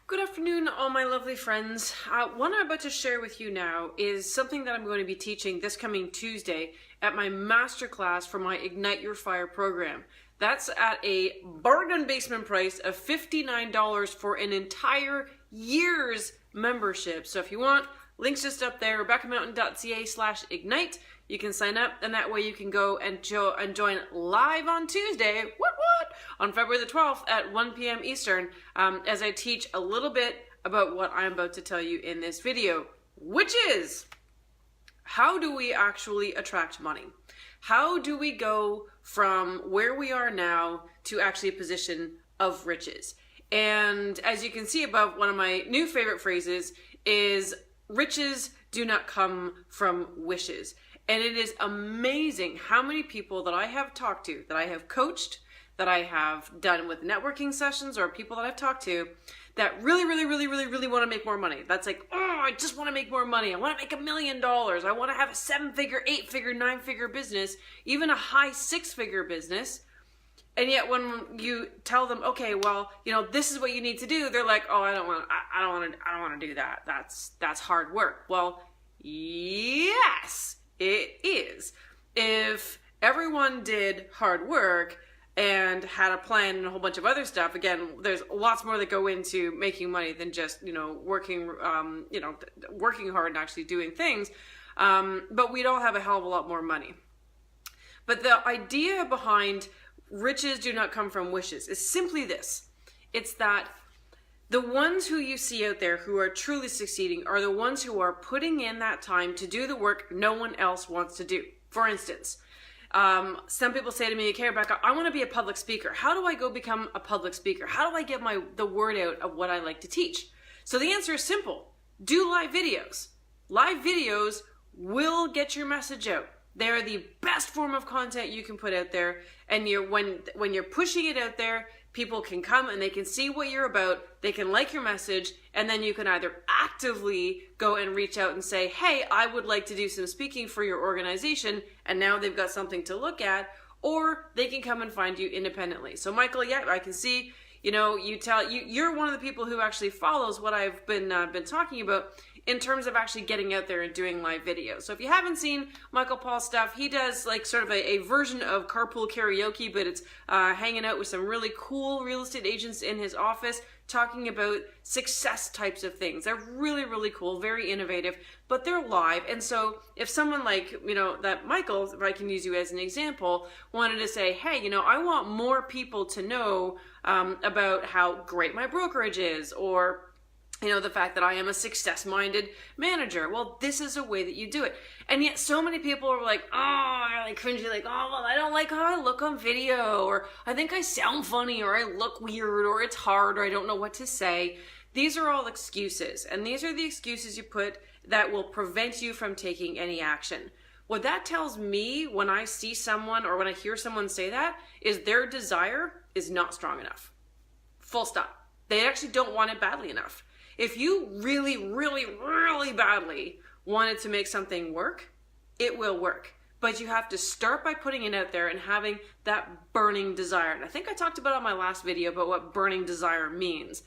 Good afternoon, all my lovely friends. What I'm about to share with you now is something that I'm going to be teaching this coming Tuesday at my masterclass for my Ignite Your Fire program. That's at a bargain basement price of $59 for an entire year's membership. So if you want, links just up there, RebeccaMountain.ca/ignite. You can sign up, and that way you can go and join live on Tuesday, on February the 12th at 1 p.m. Eastern, as I teach a little bit about what I'm about to tell you in this video, which is, how do we actually attract money? How do we go from where we are now to actually a position of riches? And as you can see above, one of my new favorite phrases is, riches do not come from wishes. And it is amazing how many people that I have talked to, that I have coached, that I have done with networking sessions, or people that I've talked to that really want to make more money. That's like, oh, I just want to make more money. I want to make $1 million. I want to have a 7-figure, 8-figure, 9-figure business, even a high 6-figure business. And yet when you tell them, okay, well, this is what you need to do, they're like, oh, I don't want to do that. That's hard work. Well, yes, it is. If everyone did hard work and had a plan and a whole bunch of other stuff, again, there's lots more that go into making money than just, working hard and actually doing things. But we'd all have a hell of a lot more money. But the idea behind riches do not come from wishes is simply this. It's that the ones who you see out there who are truly succeeding are the ones who are putting in that time to do the work no one else wants to do. For instance, some people say to me, okay, Rebecca, I want to be a public speaker. How do I go become a public speaker? How do I get the word out of what I like to teach? So the answer is simple. Do live videos. Live videos will get your message out. They're the best form of content you can put out there. And when you're pushing it out there, people can come and they can see what you're about, they can like your message, and then you can either actively go and reach out and say, hey, I would like to do some speaking for your organization, and now they've got something to look at, or they can come and find you independently. So Michael, yeah, I can see, you're one of the people who actually follows what I've been talking about in terms of actually getting out there and doing live videos. So if you haven't seen Michael Paul's stuff, he does like sort of a version of carpool karaoke, but it's hanging out with some really cool real estate agents in his office talking about success types of things. They're really cool, very innovative, but they're live. And so if someone like, that Michael, if I can use you as an example, wanted to say, hey, I want more people to know about how great my brokerage is, or the fact that I am a success-minded manager. Well, this is a way that you do it. And yet so many people are like, oh, they're like cringy, like, oh, well, I don't like how I look on video, or I think I sound funny, or I look weird, or it's hard, or I don't know what to say. These are all excuses. And these are the excuses you put that will prevent you from taking any action. What that tells me when I see someone, or when I hear someone say that, is their desire is not strong enough. Full stop. They actually don't want it badly enough. If you really badly wanted to make something work, it will work. But you have to start by putting it out there and having that burning desire. And I think I talked about on my last video about what burning desire means.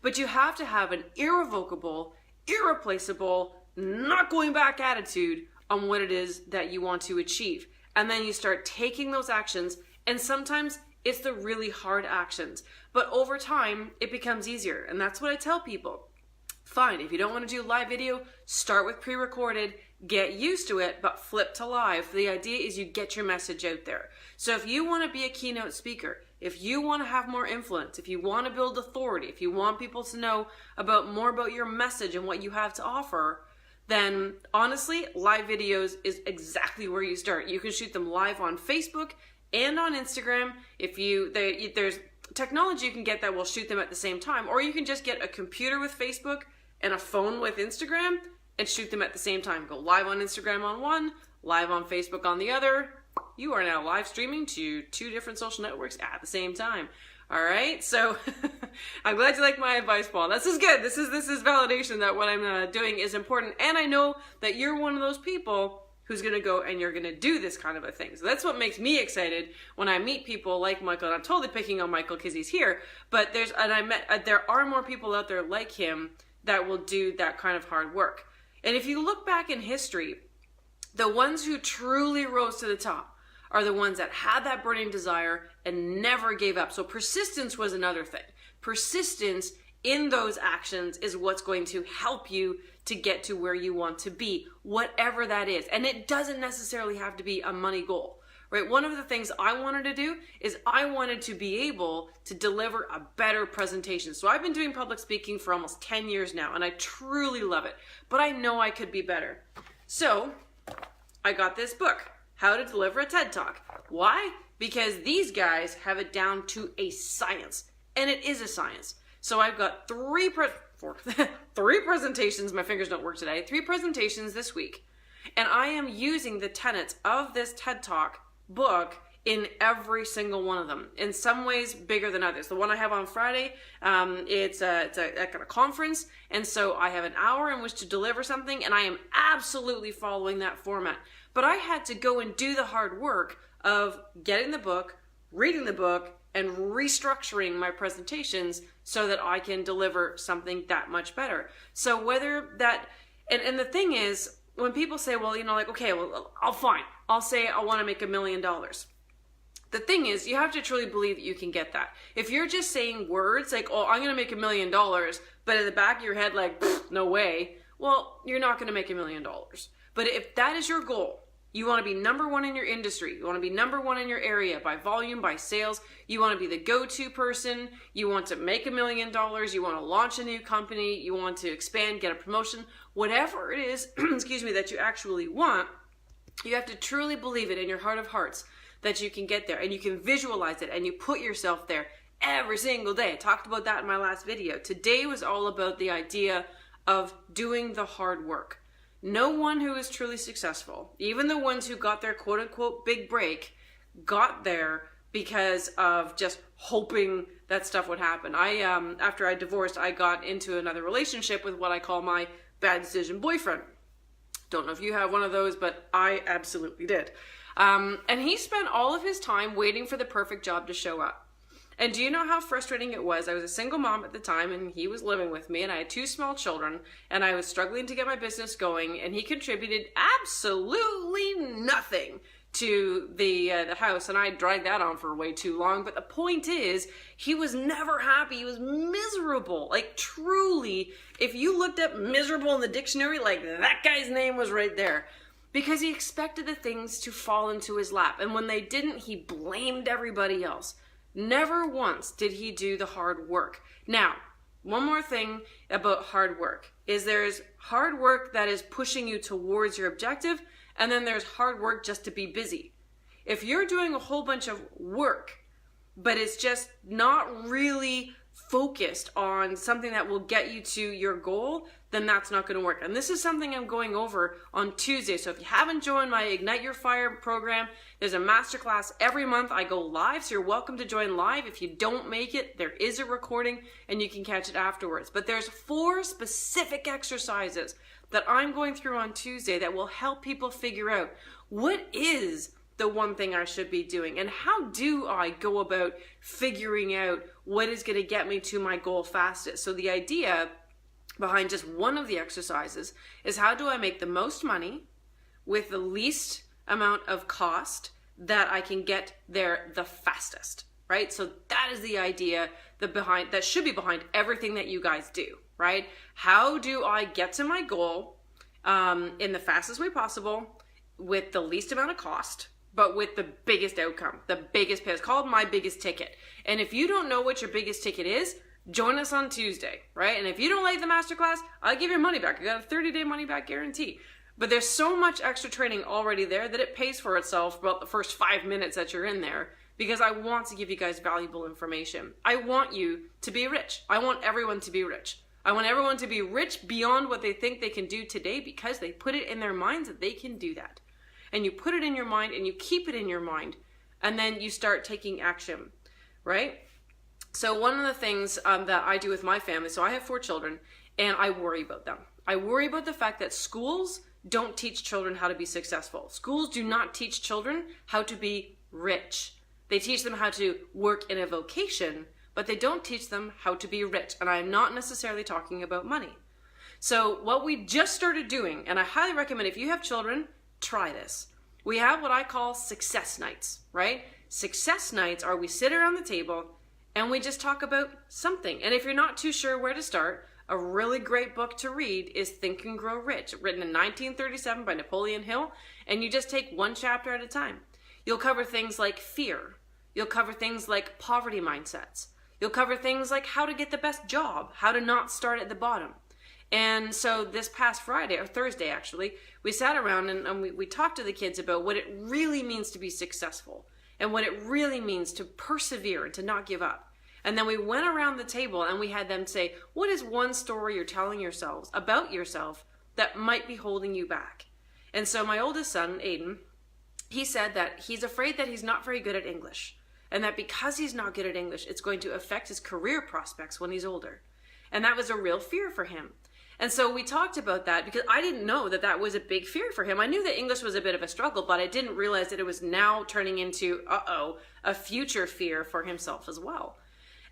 But you have to have an irrevocable, irreplaceable, not going back attitude on what it is that you want to achieve. And then you start taking those actions, and sometimes it's the really hard actions. But over time, it becomes easier. And that's what I tell people. Fine, if you don't want to do live video, start with pre-recorded, get used to it, but flip to live. The idea is you get your message out there. So if you want to be a keynote speaker, if you want to have more influence, if you want to build authority, if you want people to know more about your message and what you have to offer, then honestly, live videos is exactly where you start. You can shoot them live on Facebook and on Instagram. There's technology you can get that will shoot them at the same time, or you can just get a computer with Facebook and a phone with Instagram and shoot them at the same time. Go live on Instagram on one, live on Facebook on the other. You are now live streaming to 2 different social networks at the same time. All right, so I'm glad you like my advice, Paul. This is good. This is validation that what I'm doing is important, and I know that you're one of those people who's going to go and you're going to do this kind of a thing. So that's what makes me excited when I meet people like Michael. And I'm totally picking on Michael because he's here, but there are more people out there like him that will do that kind of hard work. And if you look back in history, the ones who truly rose to the top are the ones that had that burning desire and never gave up. So persistence was another thing. Persistence in those actions is what's going to help you to get to where you want to be, whatever that is. And it doesn't necessarily have to be a money goal, right? One of the things I wanted to do is I wanted to be able to deliver a better presentation. So I've been doing public speaking for almost 10 years now, and I truly love it, but I know I could be better. So I got this book, How to Deliver a TED Talk. Why? Because these guys have it down to a science, and it is a science. So I've got three presentations, my fingers don't work today, 3 presentations this week, and I am using the tenets of this TED Talk book in every single one of them, in some ways bigger than others. The one I have on Friday, it's a conference, and so I have an hour in which to deliver something, and I am absolutely following that format. But I had to go and do the hard work of getting the book, reading the book, and restructuring my presentations so that I can deliver something that much better. So whether that, and the thing is, when people say, well, like, okay, well, I'll say I want to make $1 million. The thing is, you have to truly believe that you can get that. If you're just saying words like, oh, I'm going to make $1 million, but in the back of your head, like, no way, well, you're not going to make $1 million. But if that is your goal, you want to be number one in your industry, you want to be number one in your area by volume, by sales, you want to be the go-to person, you want to make $1 million, you want to launch a new company, you want to expand, get a promotion, whatever it is, excuse me, that you actually want, you have to truly believe it in your heart of hearts that you can get there, and you can visualize it, and you put yourself there every single day. I talked about that in my last video. Today was all about the idea of doing the hard work. No one who is truly successful, even the ones who got their quote unquote big break, got there because of just hoping that stuff would happen. After I divorced, I got into another relationship with what I call my bad decision boyfriend. Don't know if you have one of those, but I absolutely did. And he spent all of his time waiting for the perfect job to show up. And do you know how frustrating it was? I was a single mom at the time, and he was living with me, and I had 2 small children, and I was struggling to get my business going, and he contributed absolutely nothing to the house, and I dragged that on for way too long. But the point is, he was never happy. He was miserable. Like, truly, if you looked up miserable in the dictionary, like, that guy's name was right there. Because he expected the things to fall into his lap, and when they didn't, he blamed everybody else. Never once did he do the hard work. Now, one more thing about hard work is there's hard work that is pushing you towards your objective, and then there's hard work just to be busy. If you're doing a whole bunch of work, but it's just not really focused on something that will get you to your goal, then that's not going to work. And this is something I'm going over on Tuesday. So if you haven't joined my Ignite Your Fire program, there's a masterclass every month. I go live, so you're welcome to join live. If you don't make it, there is a recording and you can catch it afterwards. But there's 4 specific exercises that I'm going through on Tuesday that will help people figure out what is the one thing I should be doing, and how do I go about figuring out what is going to get me to my goal fastest. So the idea behind just one of the exercises is, how do I make the most money with the least amount of cost that I can get there the fastest, right? So that is the idea that should be behind everything that you guys do, right? How do I get to my goal in the fastest way possible with the least amount of cost, but with the biggest outcome, the biggest pay? It's called my biggest ticket. And if you don't know what your biggest ticket is, join us on Tuesday, right? And if you don't like the masterclass, I'll give your money back. I got a 30-day money back guarantee. But there's so much extra training already there that it pays for itself about the first 5 minutes that you're in there, because I want to give you guys valuable information. I want you to be rich. I want everyone to be rich. I want everyone to be rich beyond what they think they can do today, because they put it in their minds that they can do that. And you put it in your mind and you keep it in your mind, and then you start taking action, right? So one of the things that I do with my family, so I have 4 children, and I worry about them. I worry about the fact that schools don't teach children how to be successful. Schools do not teach children how to be rich. They teach them how to work in a vocation, but they don't teach them how to be rich. And I'm not necessarily talking about money. So what we just started doing, and I highly recommend if you have children, try this. We have what I call success nights, right? Success nights are we sit around the table and we just talk about something. And if you're not too sure where to start, a really great book to read is Think and Grow Rich, written in 1937 by Napoleon Hill, and you just take one chapter at a time. You'll cover things like fear. You'll cover things like poverty mindsets. You'll cover things like how to get the best job, how to not start at the bottom. And so this past Friday, or Thursday actually, we sat around and we talked to the kids about what it really means to be successful and what it really means to persevere and to not give up. And then we went around the table and we had them say, what is one story you're telling yourselves about yourself that might be holding you back? And so my oldest son, Aiden, he said that he's afraid that he's not very good at English, and that because he's not good at English, it's going to affect his career prospects when he's older. And that was a real fear for him. And so we talked about that because I didn't know that that was a big fear for him. I knew that English was a bit of a struggle, but I didn't realize that it was now turning into, a future fear for himself as well.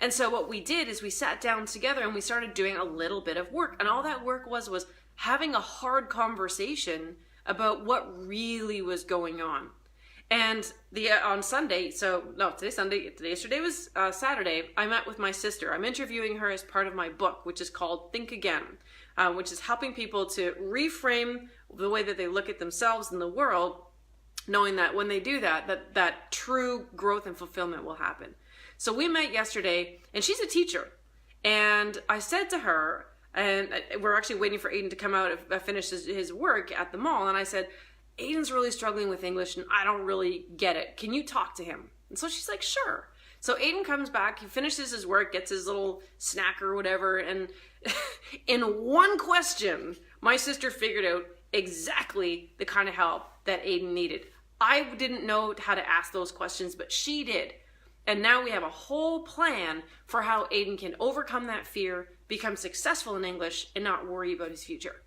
And so what we did is we sat down together and we started doing a little bit of work. And all that work was having a hard conversation about what really was going on. And on Sunday, yesterday was Saturday, I met with my sister. I'm interviewing her as part of my book, which is called Think Again, which is helping people to reframe the way that they look at themselves and the world, knowing that when they do that, that true growth and fulfillment will happen. So we met yesterday, and she's a teacher. And I said to her, and we're actually waiting for Aiden to come out and finish his work at the mall, and I said, Aiden's really struggling with English and I don't really get it. Can you talk to him? And so she's like, sure. So Aiden comes back, he finishes his work, gets his little snack or whatever, and in one question, my sister figured out exactly the kind of help that Aiden needed. I didn't know how to ask those questions, but she did. And now we have a whole plan for how Aiden can overcome that fear, become successful in English, and not worry about his future.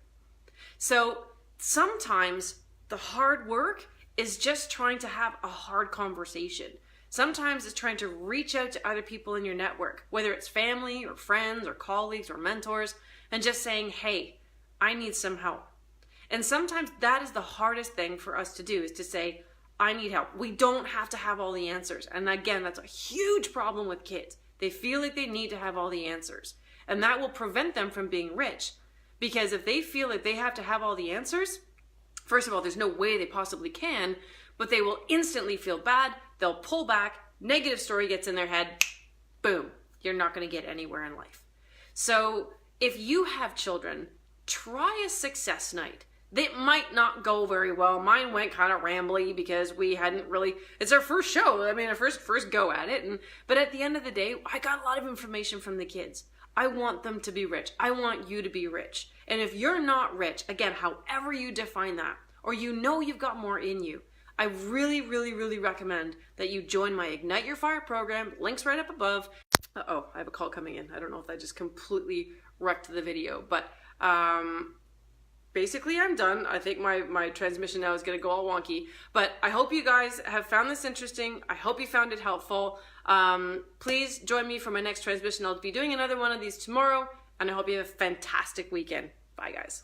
So sometimes the hard work is just trying to have a hard conversation. Sometimes it's trying to reach out to other people in your network, whether it's family or friends or colleagues or mentors, and just saying, hey, I need some help. And sometimes that is the hardest thing for us to do, is to say, I need help. We don't have to have all the answers. And again, that's a huge problem with kids. They feel like they need to have all the answers. And that will prevent them from being rich. Because if they feel like they have to have all the answers, first of all, there's no way they possibly can, but they will instantly feel bad. They'll pull back. Negative story gets in their head. Boom. You're not going to get anywhere in life. So if you have children, try a success night. They might not go very well. Mine went kind of rambly because we hadn't really, it's our first show. I mean, our first go at it. But at the end of the day, I got a lot of information from the kids. I want them to be rich. I want you to be rich. And if you're not rich, again, however you define that, or you know you've got more in you, I really, really, really recommend that you join my Ignite Your Fire program. Link's right up above. Uh-oh, I have a call coming in. I don't know if that just completely wrecked the video, but basically I'm done. I think my transmission now is going to go all wonky, but I hope you guys have found this interesting. I hope you found it helpful. Please join me for my next transmission. I'll be doing another one of these tomorrow, and I hope you have a fantastic weekend. Bye, guys.